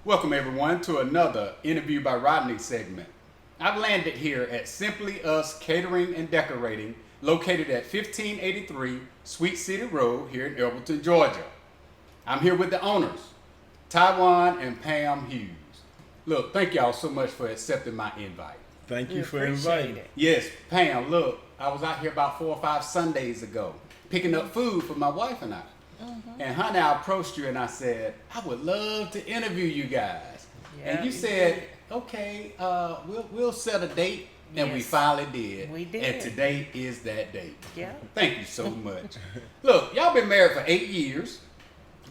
Welcome everyone to another Interview by Rodney segment. I've landed here at Simply Us Catering and Decorating, located at 1583 Sweet City Road here in Elberton, Georgia. I'm here with the owners, Tywan and Pam Hughes. Look, thank y'all so much for accepting my invite. Thank you for inviting. Yes, Pam, look, I was out here about 4 or 5 Sundays ago, picking up food for my wife and I. And honey, I approached you and I said, I would love to interview you guys. And you said, okay, we'll set a date. And we finally did. We did. And today is that date. Yeah. Thank you so much. Look, y'all been married for 8 years.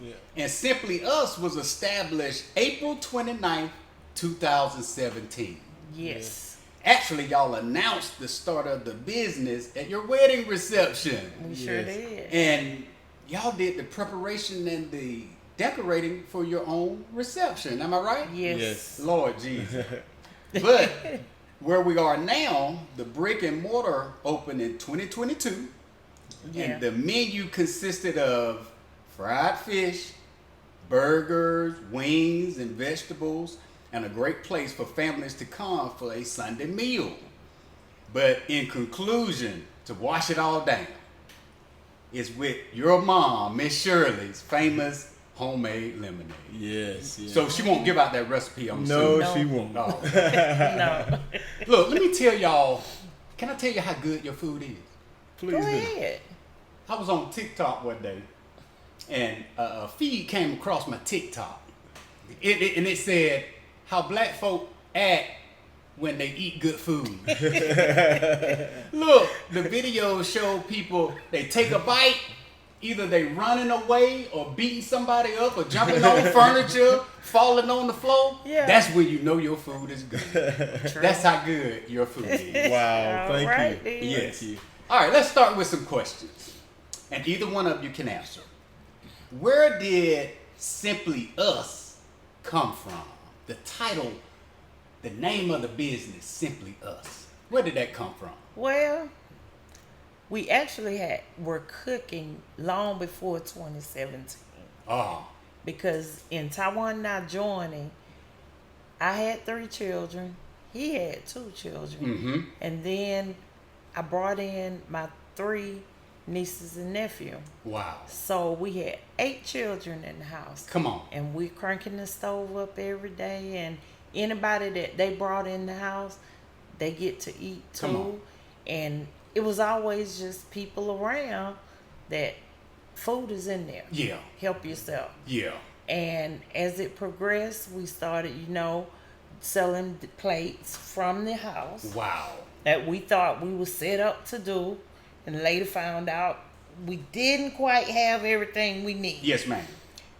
Yeah. And Simply Us was established April 29th, 2017. Yes. Actually, y'all announced the start of the business at your wedding reception. We sure did. And y'all did the preparation and the decorating for your own reception. Am I right? Yes. Lord Jesus. But where we are now, the brick and mortar opened in 2022. Yeah. And the menu consisted of fried fish, burgers, wings, and vegetables, and a great place for families to come for a Sunday meal. But in conclusion, to wash it all down, is with your mom, Miss Shirley's famous homemade lemonade. Yes. So she won't give out that recipe on No, No. she won't. No. No. Look, let me tell y'all, can I tell you how good your food is? Please Go do. ahead. I was on TikTok one day, and a feed came across my TikTok. And it said how black folk act when they eat good food. Look, the videos show people, they take a bite, either they running away or beating somebody up or jumping on furniture, falling on the floor. Yeah. That's when you know your food is good. True. That's how good your food is. Wow. Thank Alright, you. then. Yes. Thank you. All right, let's start with some questions. And either one of you can answer. Where did Simply Us come from? The title, the name of the business, Simply Us. Where did that come from? Well, we actually were cooking long before 2017 Oh, because in Tywan not joining, I had 3 children. He had 2 children. And then I brought in my 3 nieces and nephew. wow. So we had 8 children in the house. Come on. And we cranking the stove up every day, and anybody that they brought in the house, they get to eat too. Come on. And it was always just people around that food is in there. Yeah, Help yourself. yeah. And as it progressed, we started, selling the plates from the house Wow. that we thought we were set up to do, and later found out we didn't quite have everything we need. Yes, ma'am.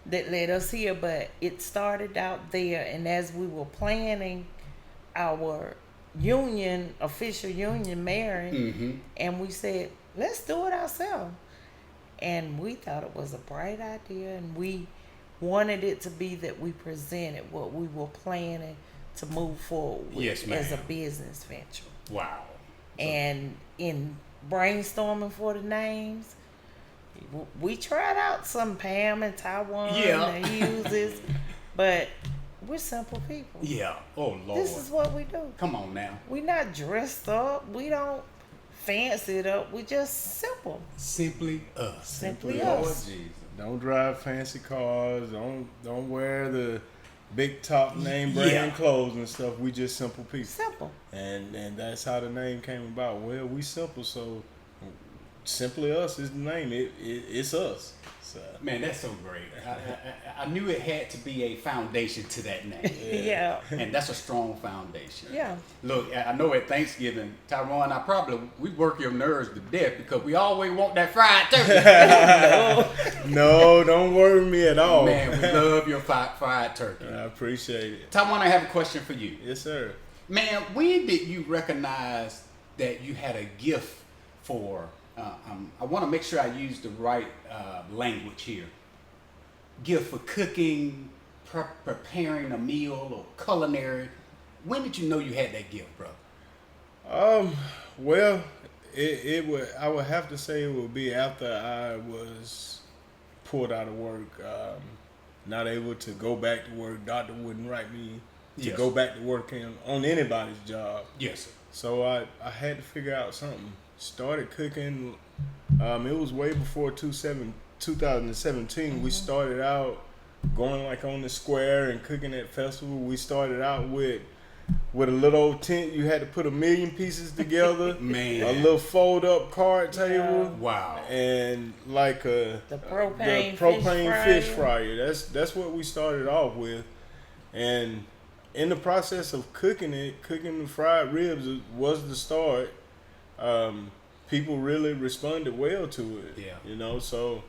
That led us here, but it started out there, and as we were planning our official union marriage, and we said, let's do it ourselves. And we thought it was a bright idea, and we wanted it to be that we presented what we were planning to move forward with Yes, ma'am. as a business venture. Wow. And in brainstorming for the names, we tried out some Pam and Tywan and Hughes, but we're simple people. Yeah. Oh, Lord. This is what we do. Come on now. We're not dressed up. We don't fancy it up. We just simple. Simply Us. Simply Lord Us. Jesus. Don't drive fancy cars. Don't wear the big top name brand Yeah. clothes and stuff. We just simple people. Simple. And that's how the name came about. Well, we simple, so Simply Us is the name. It's us. So, Man, that's so great. I knew it had to be a foundation to that name. Yeah. And that's a strong foundation. Yeah. Look, I know at Thanksgiving, Tywan, we work your nerves to death because we always want that fried turkey. no, don't worry me at all. Man, we love your fried turkey. I appreciate it. Tywan, I have a question for you. Yes, sir. Man, when did you recognize that you had a gift for, I want to make sure I use the right language here, gift for cooking, preparing a meal or culinary. When did you know you had that gift, bro? Well, it would. I would have to say it would be after I was pulled out of work. not able to go back to work. Doctor wouldn't write me to Yes. go back to work on anybody's job. Yes, sir. So I had to figure out something. Started cooking. It was way before 2017. We started out going like on the square and cooking at festival. We started out with a little old tent. You had to put 1,000,000 pieces together. Man. A little fold up card table. Wow. And like The propane, fish fryer. That's what we started off with. And in the process of cooking the fried ribs was the start. People really responded well to it. Yeah. You know, so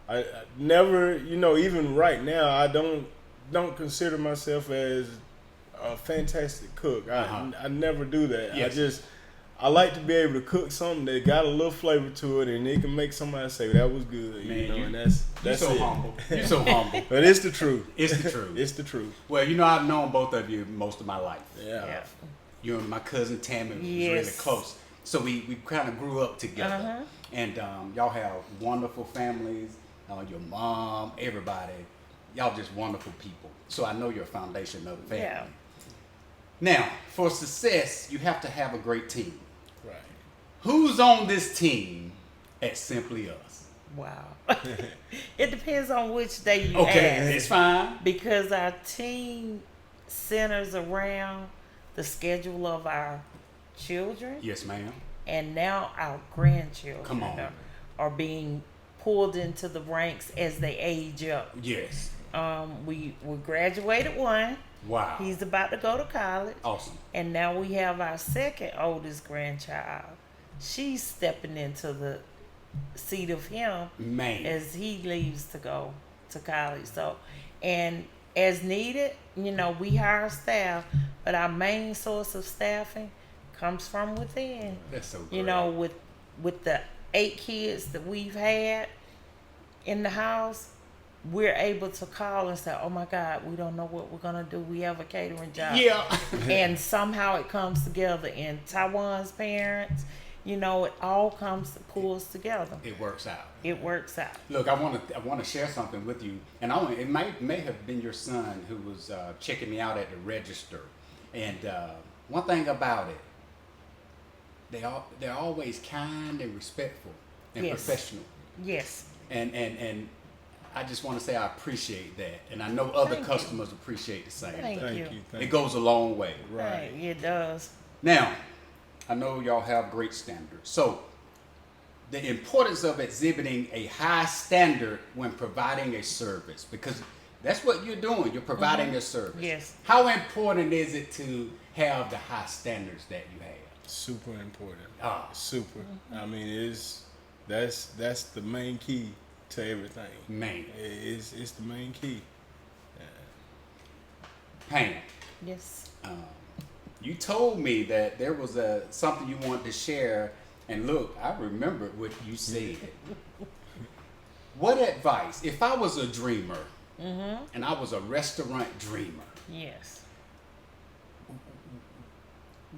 I never, you know, even right now, I don't consider myself as a fantastic cook. I never do that. Yes. I like to be able to cook something that got a little flavor to it, and it can make somebody say that was good. Man, you know, and you're that's so it. humble. You're so humble. But it's the truth. It's the truth. It's the truth. Well, you know, I've known both of you most of my life. Yeah. You and my cousin Tammy was Yes. really close. So we kind of grew up together. And y'all have wonderful families. Your mom, everybody. Y'all just wonderful people. So I know you're a foundation of the family. Yeah. Now, for success, you have to have a great team. Right. Who's on this team at Simply Us? Wow. It depends on which day you Okay, ask. it's fine. Because our team centers around the schedule of our children Yes, ma'am. and now our grandchildren Come on. are being pulled into the ranks as they age up. Yes. We graduated one. Wow. He's about to go to college. Awesome. And now we have our second oldest grandchild. She's stepping into the seat of him Man. as he leaves to go to college. So, and as needed, you know, we hire staff, but our main source of staffing comes from within. That's so great. You know, with the 8 kids that we've had in the house, we're able to call and say, "Oh my God, we don't know what we're gonna do. We have a catering job." Yeah. And somehow it comes together. And Tywan's parents, you know, it all pulls together. It works out. It works out. Look, I want to share something with you, and it may have been your son who was checking me out at the register. And one thing about it, they're always kind and respectful and Yes. professional. Yes. And I just want to say I appreciate that, and I know other Thank you. customers appreciate the same Thank thing. you. Thank It you. goes a long way. Right. Right, it does. Now, I know y'all have great standards. So, the importance of exhibiting a high standard when providing a service, because that's what you're doing. You're providing a service. Yes. How important is it to have the high standards that you have? Super important. Ah. Super. I mean, that's the main key to everything. Man, It's the main key. Pam, Yes. you told me that there was something you wanted to share, and look, I remembered what you said. What advice, if I was a dreamer, and I was a restaurant dreamer, Yes.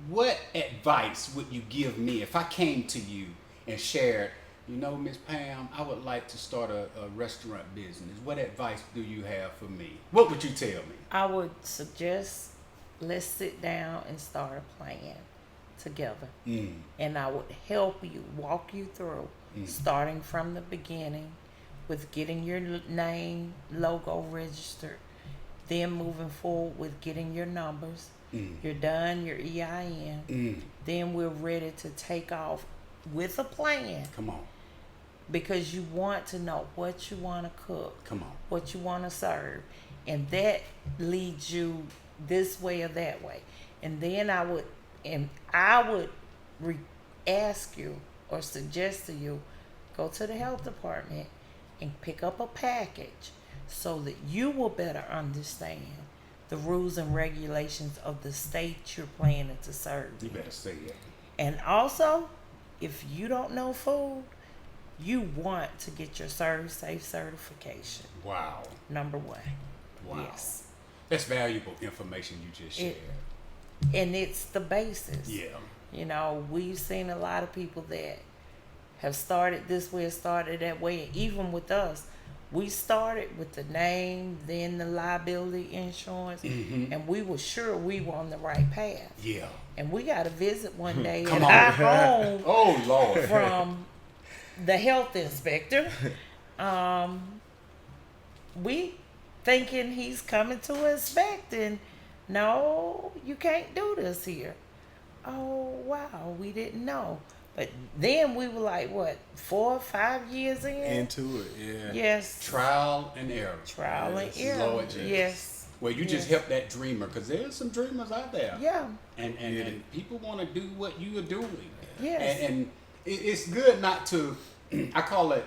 what advice would you give me if I came to you and shared, you know, Miss Pam, I would like to start a restaurant business. What advice do you have for me? What would you tell me? I would suggest let's sit down and start a plan together. And I would help you, walk you through, starting from the beginning with getting your name, logo registered, then moving forward with getting your numbers. You're done, your EIN. Then we're ready to take off with a plan, Come on. because you want to know what you want to cook, Come on. what you want to serve, and that leads you this way or that way. And then I would ask you or suggest to you, go to the health department and pick up a package so that you will better understand the rules and regulations of the state you're planning to serve. You better say it. And also, if you don't know food, you want to get your Serve Safe certification. Wow. Number 1. Wow. Yes. That's valuable information you just shared. And it's the basis. Yeah. You know, we've seen a lot of people that have started this way, started that way. And even with us, we started with the name, then the liability insurance, and we were sure we were on the right path. Yeah. And we got a visit one day Come at on. our home Oh Lord. from the health inspector. We thinking he's coming to inspect, and no, you can't do this here. Oh wow, we didn't know. But then we were like, what, 4 or 5 years in? Into it, yeah. Yes. Trial and error. Trial and Yes, error. Lord Jesus. Yes. Well, you just helped that dreamer, because there's some dreamers out there. Yeah. And people want to do what you are doing. Yes. And it's good not to, I call it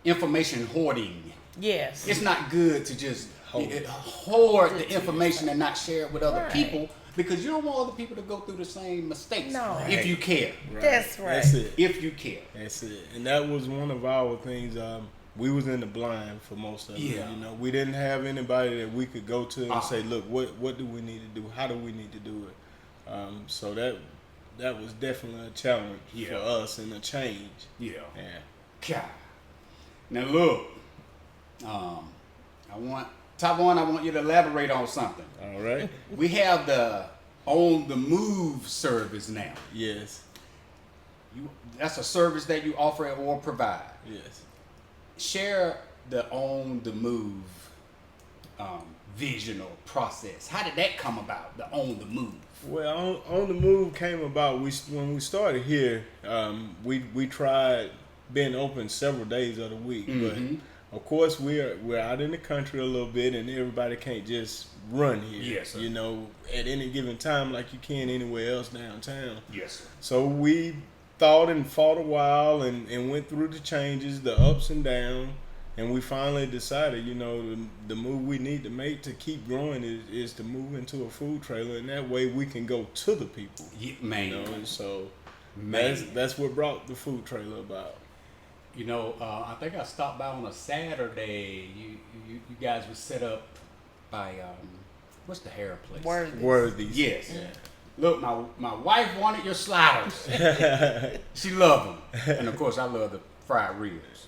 information hoarding. Yes. It's not good to just hoard the information and not share it with other people, because you don't want other people to go through the same mistakes. No. If you care. Right. That's right. That's it. If you care. That's it. And that was one of our things. We was in the blind for most of it. Yeah. You know, we didn't have anybody that we could go to and say, look, what do we need to do? How do we need to do it? So that was definitely a challenge for us and a change. Yeah. Yeah. God. Now look, Tywan, I want you to elaborate on something. All right. We have the On the Move service now. Yes. That's a service that you offer or provide. Yes. Share the On the Move vision or process. How did that come about, the On the Move? Well, on the Move came about. When we started here, we tried being open several days of the week, but of course we're out in the country a little bit, and everybody can't just run here. Yes, sir. You know, at any given time like you can anywhere else downtown. Yes, sir. So we thought and fought a while and went through the changes, the ups and downs, and we finally decided, you know, the move we need to make to keep growing is to move into a food trailer, and that way we can go to the people. Yeah, man. You know, and so Man. that's what brought the food trailer about. You know, I think I stopped by on a Saturday. You guys were set up by what's the hair place? Worthies. Yes. Yeah. Look, my wife wanted your sliders. She loved them, and of course I love the fried ribs.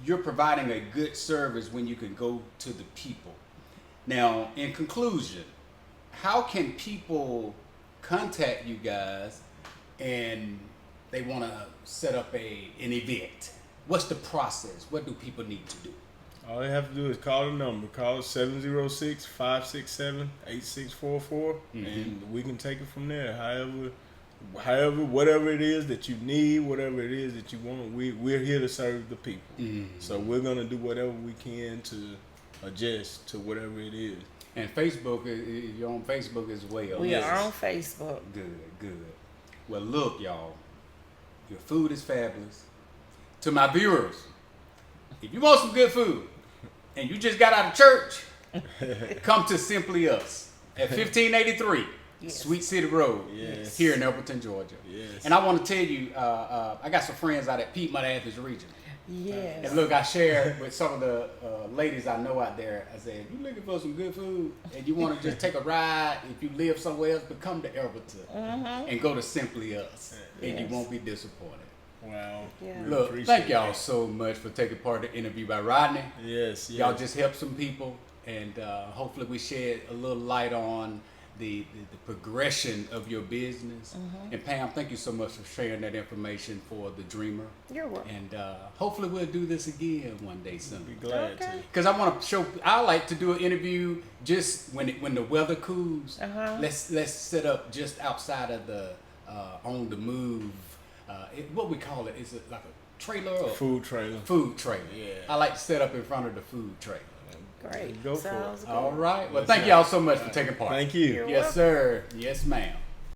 You're providing a good service when you can go to the people. Now, in conclusion, how can people contact you guys and they want to set up an event? What's the process? What do people need to do? All they have to do is call the number. Call 706-567-8644, and we can take it from there. However, whatever it is that you need, whatever it is that you want, we're here to serve the people. So we're going to do whatever we can to adjust to whatever it is. And Facebook, you're on Facebook as well. We are on Facebook. Good. Well, look, y'all, your food is fabulous. To my viewers, if you want some good food and you just got out of church, come to Simply Us at 1583 Sweet City Road here in Elberton, Georgia. Yes. And I want to tell you, I got some friends out at Piedmont Athens region. Yes. And look, I shared with some of the ladies I know out there. I said, if you're looking for some good food and you want to just take a ride, if you live somewhere else, but come to Elberton and go to Simply Us, and you won't be disappointed. Wow. Yeah. Really Look, appreciate thank y'all that. so much for taking part in the interview by Rodney. Yes. Y'all just helped some people, and hopefully we shed a little light on the progression of your business. And Pam, thank you so much for sharing that information for the Dreamer. You're welcome. And hopefully we'll do this again one day soon. Be glad to. Because I want to show. I like to do an interview just when the weather cools. Let's set up just outside of the On the Move. What we call it, is it like a trailer or Food trailer. Food trailer. Yeah. I like to set up in front of the food trailer. Great. Go for it. Sounds good. All right. Well, Yes, thank sir. y'all so much for taking part. Thank you. You're Yes, sir. Yes, ma'am.